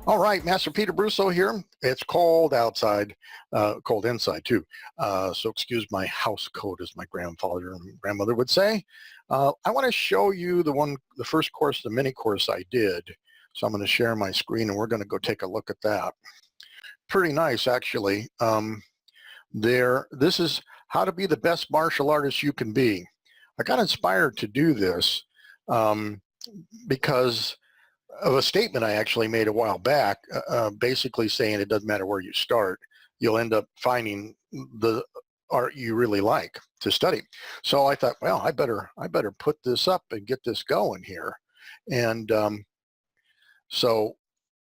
All right, Master Peter Brusso here. It's cold outside, cold inside too. So excuse my house coat, as my grandfather and grandmother would say. I want to show you the first course, the mini course I did. So I'm going to share my screen and we're going to go take a look at that. Pretty nice, actually. This is how to be the best martial artist you can be. I got inspired to do this because of a statement I actually made a while back, basically saying it doesn't matter where you start, you'll end up finding the art you really like to study. So I thought, well, I better put this up and get this going here. And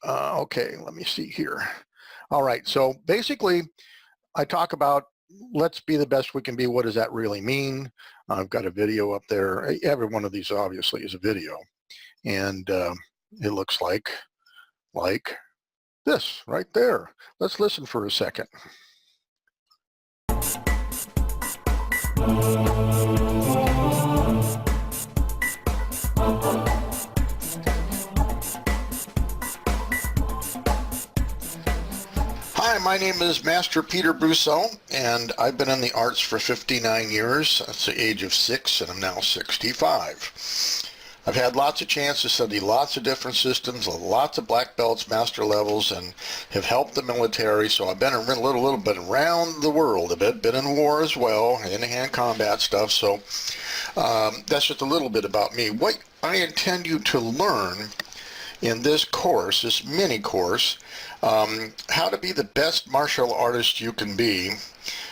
okay, let me see here. All right, so basically I talk about let's be the best we can be. What does that really mean? I've got a video up there. Every one of these obviously is a video. And it looks like this right there. Let's listen for a second. Hi, my name is Master Peter Brusso, and I've been in the arts for 59 years. That's the age of 6, and I'm now 65. I've had lots of chances to study lots of different systems, lots of black belts, master levels, and have helped the military. So I've been a little bit around the world a bit, been in war as well, hand-to-hand combat stuff. So that's just a little bit about me. What I intend you to learn in this course, this mini course, how to be the best martial artist you can be.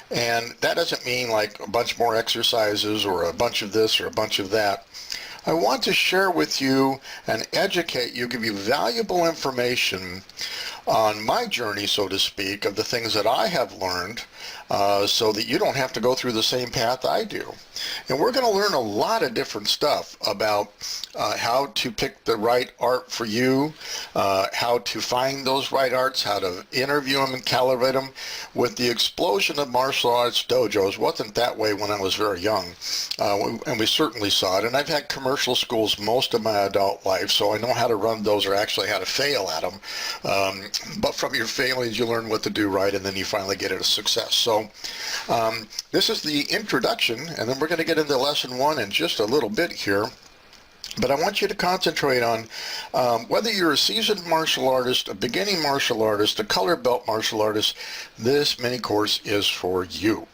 And that doesn't mean like a bunch more exercises or a bunch of this or a bunch of that. I want to share with you and educate you, give you valuable information on my journey, so to speak, of the things that I have learned, so that you don't have to go through the same path I do. And we're going to learn a lot of different stuff about how to pick the right art for you, how to find those right arts, how to interview them and calibrate them. With the explosion of martial arts dojos, wasn't that way when I was very young, and we certainly saw it. And I've had commercial schools most of my adult life, so I know how to run those, or actually how to fail at them. But from your failings, you learn what to do right, and then you finally get it a success. So this is the introduction, and then we're going to get into lesson 1 in just a little bit here. But I want you to concentrate on whether you're a seasoned martial artist, a beginning martial artist, a color belt martial artist, this mini course is for you.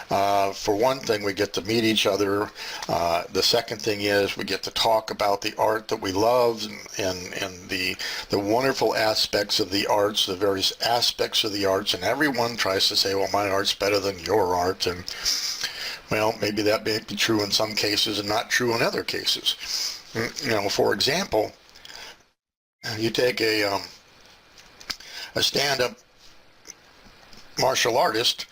For one thing, we get to meet each other. The second thing is we get to talk about the art that we love and the wonderful aspects of the arts, the various aspects of the arts. And everyone tries to say, well, my art's better than your art. And well, maybe that may be true in some cases and not true in other cases. You know, for example, you take a stand-up martial artist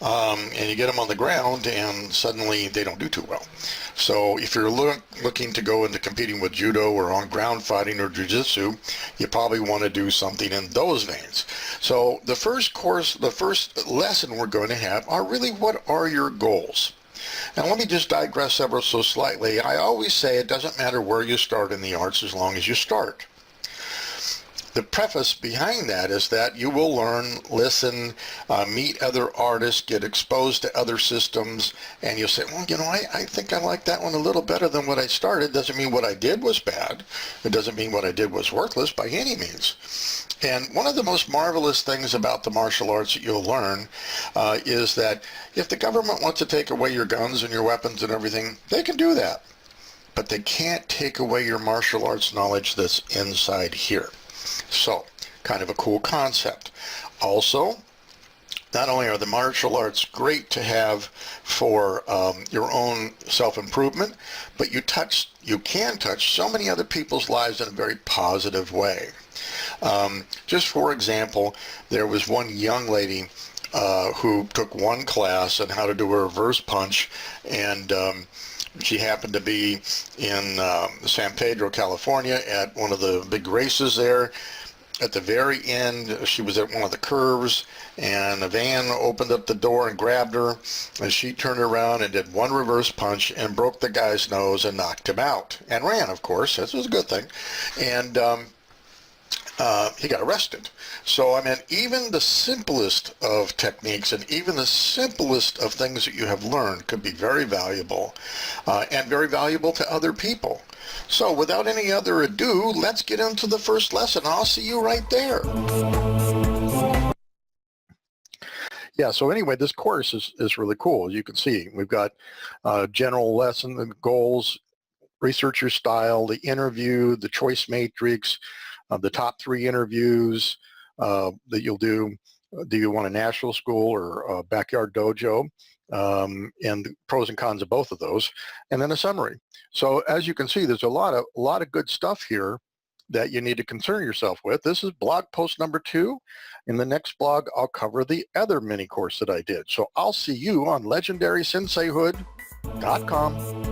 and you get them on the ground and suddenly they don't do too well. So if you're looking to go into competing with judo or on ground fighting or jiu-jitsu, you probably want to do something in those veins. So the first course, the first lesson we're going to have are really, what are your goals? And let me just digress ever so slightly. I always say it doesn't matter where you start in the arts as long as you start. The preface behind that is that you will learn, listen, meet other artists, get exposed to other systems, and you'll say, well, you know, I think I like that one a little better than what I started. Doesn't mean what I did was bad. It doesn't mean what I did was worthless by any means. And one of the most marvelous things about the martial arts that you'll learn is that if the government wants to take away your guns and your weapons and everything, they can do that. But they can't take away your martial arts knowledge that's inside here. So, kind of a cool concept. Also, not only are the martial arts great to have for your own self-improvement, but you can touch so many other people's lives in a very positive way. Just for example, there was one young lady who took one class on how to do a reverse punch, and she happened to be in San Pedro, California at one of the big races there, at the very end, she was at one of the curves, and a van opened up the door and grabbed her, and she turned around and did one reverse punch and broke the guy's nose and knocked him out, and ran, of course. This was a good thing. And he got arrested. So, I mean, even the simplest of techniques and even the simplest of things that you have learned could be very valuable, and very valuable to other people. So, without any other ado, let's get into the first lesson. I'll see you right there. Yeah, so anyway, this course is really cool. As you can see, we've got general lesson, the goals, research your style, the interview, the choice matrix, the top 3 interviews that you'll do. Do you want a national school or a backyard dojo? And the pros and cons of both of those, and then a summary. So as you can see, there's a lot of good stuff here that you need to concern yourself with. This is blog post number 2. In the next blog, I'll cover the other mini course that I did. So I'll see you on legendarysenseihood.com.